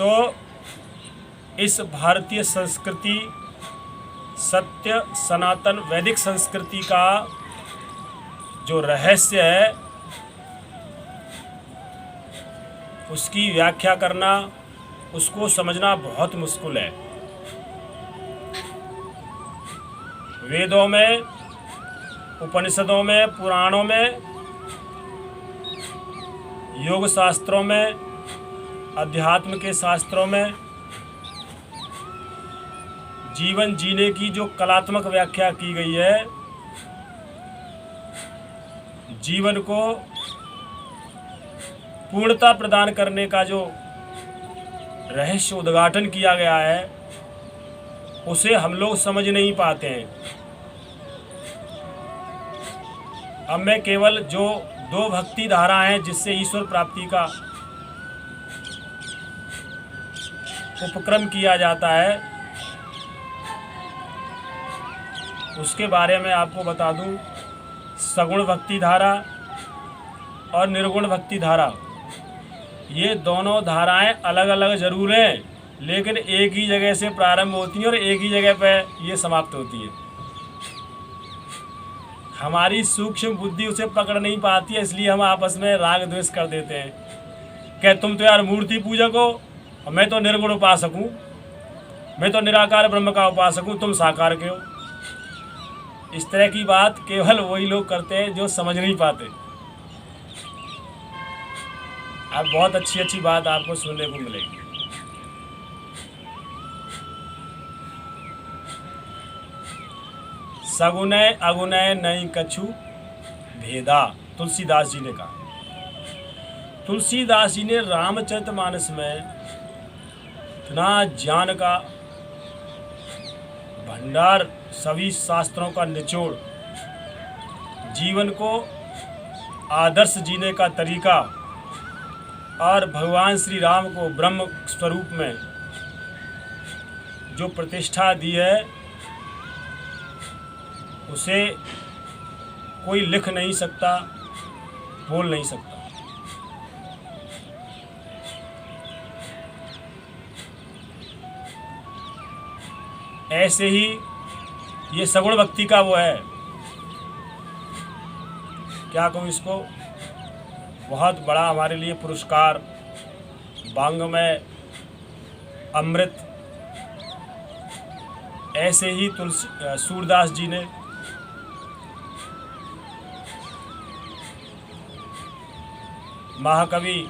तो इस भारतीय संस्कृति, सत्य सनातन वैदिक संस्कृति का जो रहस्य है उसकी व्याख्या करना, उसको समझना बहुत मुश्किल है। वेदों में, उपनिषदों में, पुराणों में, योग शास्त्रों में, अध्यात्म के शास्त्रों में जीवन जीने की जो कलात्मक व्याख्या की गई है, जीवन को पूर्णता प्रदान करने का जो रहस्य उद्घाटन किया गया है, उसे हम लोग समझ नहीं पाते हैं। अब मैं केवल जो 2 भक्ति धारा हैं जिससे ईश्वर प्राप्ति का उपक्रम किया जाता है, उसके बारे में आपको बता दूं। सगुण भक्ति धारा और निर्गुण भक्ति धारा, ये दोनों धाराएं अलग अलग जरूर हैं, लेकिन एक ही जगह से प्रारंभ होती हैं और एक ही जगह पे ये समाप्त होती है। हमारी सूक्ष्म बुद्धि उसे पकड़ नहीं पाती है, इसलिए हम आपस में राग द्वेष कर देते हैं कि तुम तो यार मूर्ति पूजक हो और मैं तो निर्गुण उपासक हूँ, मैं तो निराकार ब्रह्म का उपासक हूँ, तुम साकार के हो। इस तरह की बात केवल वही लोग करते हैं जो समझ नहीं पाते। अब बहुत अच्छी अच्छी बात आपको सुनने को मिलेगी। सगुनय अगुनय नहीं कछु भेदा, तुलसीदास जी ने कहा। तुलसीदास जी ने रामचरितमानस में इतना ज्ञान का भंडार, सभी शास्त्रों का निचोड़, जीवन को आदर्श जीने का तरीका और भगवान श्री राम को ब्रह्म स्वरूप में जो प्रतिष्ठा दी है, उसे कोई लिख नहीं सकता, बोल नहीं सकता। ऐसे ही ये सगुण भक्ति का वो है, क्या कहूँ इसको, बहुत बड़ा हमारे लिए पुरस्कार, वांग्मय अमृत। ऐसे ही सूरदास जी ने महाकवि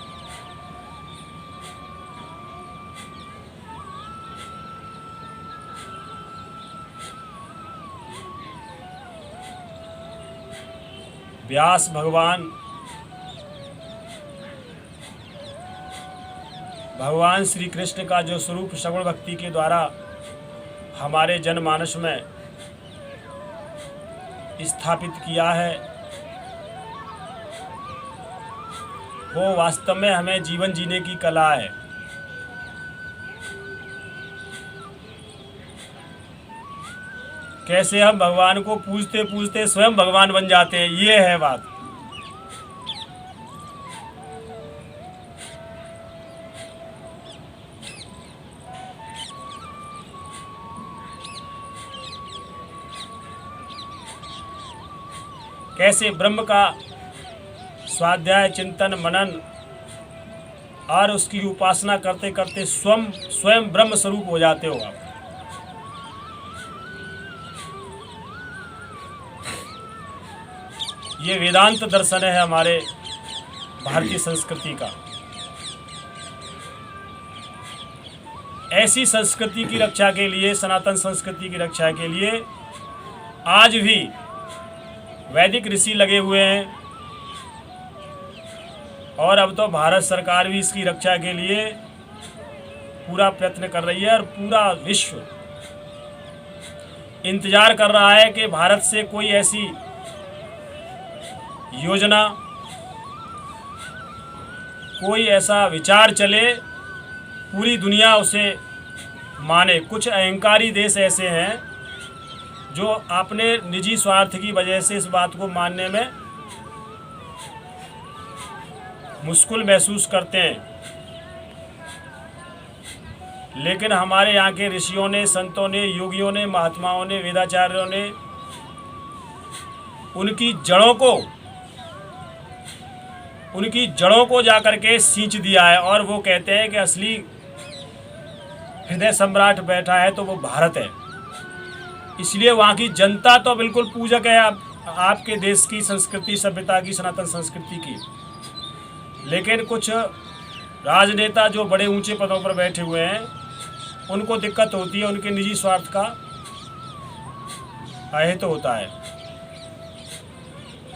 व्यास भगवान श्री कृष्ण का जो स्वरूप सगुण भक्ति के द्वारा हमारे जनमानस में स्थापित किया है, वो वास्तव में हमें जीवन जीने की कला है। कैसे हम भगवान को पूजते पूजते स्वयं भगवान बन जाते हैं, ये है बात। कैसे ब्रह्म का स्वाध्याय, चिंतन, मनन और उसकी उपासना करते करते स्वयं ब्रह्म स्वरूप हो जाते हो आप। ये वेदांत दर्शन है हमारे भारतीय संस्कृति का। ऐसी संस्कृति की रक्षा के लिए, सनातन संस्कृति की रक्षा के लिए आज भी वैदिक ऋषि लगे हुए हैं, और अब तो भारत सरकार भी इसकी रक्षा के लिए पूरा प्रयत्न कर रही है, और पूरा विश्व इंतजार कर रहा है कि भारत से कोई ऐसी योजना, कोई ऐसा विचार चले, पूरी दुनिया उसे माने। कुछ अहंकारी देश ऐसे हैं जो अपने निजी स्वार्थ की वजह से इस बात को मानने में मुश्किल महसूस करते हैं। लेकिन हमारे यहाँ के ऋषियों ने, संतों ने, योगियों ने, महात्माओं ने, वेदाचार्यों ने उनकी जड़ों को जाकर के सींच दिया है। और वो कहते हैं कि असली हृदय सम्राट बैठा है तो वो भारत है। इसलिए वहाँ की जनता तो बिल्कुल पूजक है आपके देश की संस्कृति, सभ्यता की, सनातन संस्कृति की। लेकिन कुछ राजनेता जो बड़े ऊंचे पदों पर बैठे हुए हैं, उनको दिक्कत होती है, उनके निजी स्वार्थ का अहेतु होता है।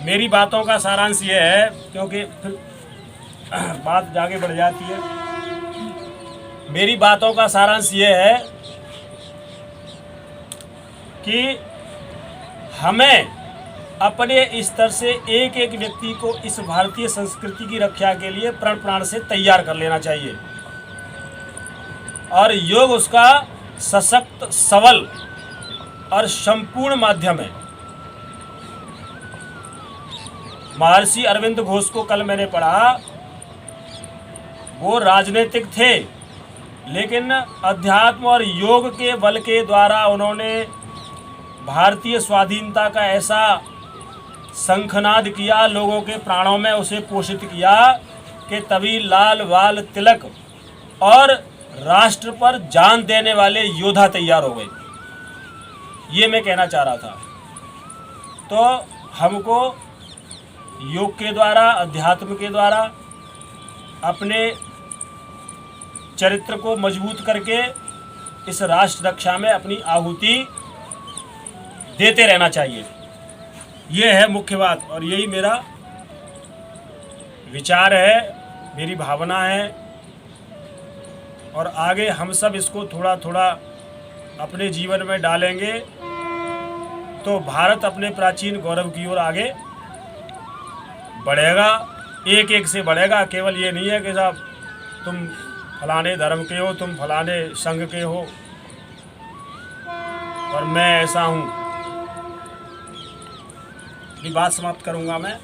मेरी बातों का सारांश ये है, क्योंकि फिर बात आगे बढ़ जाती है। मेरी बातों का सारांश ये है कि हमें अपने स्तर से एक एक व्यक्ति को इस भारतीय संस्कृति की रक्षा के लिए प्रण प्राण से तैयार कर लेना चाहिए। और योग उसका सशक्त, सबल और संपूर्ण माध्यम है। महर्षि अरविंद घोष को कल मैंने पढ़ा, वो राजनीतिक थे, लेकिन अध्यात्म और योग के बल के द्वारा उन्होंने भारतीय स्वाधीनता का ऐसा शंखनाद किया, लोगों के प्राणों में उसे पोषित किया कि तभी लाल बाल तिलक और राष्ट्र पर जान देने वाले योद्धा तैयार हो गए। ये मैं कहना चाह रहा था। तो हमको योग के द्वारा, अध्यात्म के द्वारा अपने चरित्र को मजबूत करके इस राष्ट्र रक्षा में अपनी आहुति देते रहना चाहिए। ये है मुख्य बात, और यही मेरा विचार है, मेरी भावना है। और आगे हम सब इसको थोड़ा थोड़ा अपने जीवन में डालेंगे तो भारत अपने प्राचीन गौरव की ओर आगे बढ़ेगा, एक एक से बढ़ेगा। केवल ये नहीं है कि साहब तुम फलाने धर्म के हो, तुम फलाने संघ के हो और मैं ऐसा हूँ। ये बात समाप्त करूँगा मैं।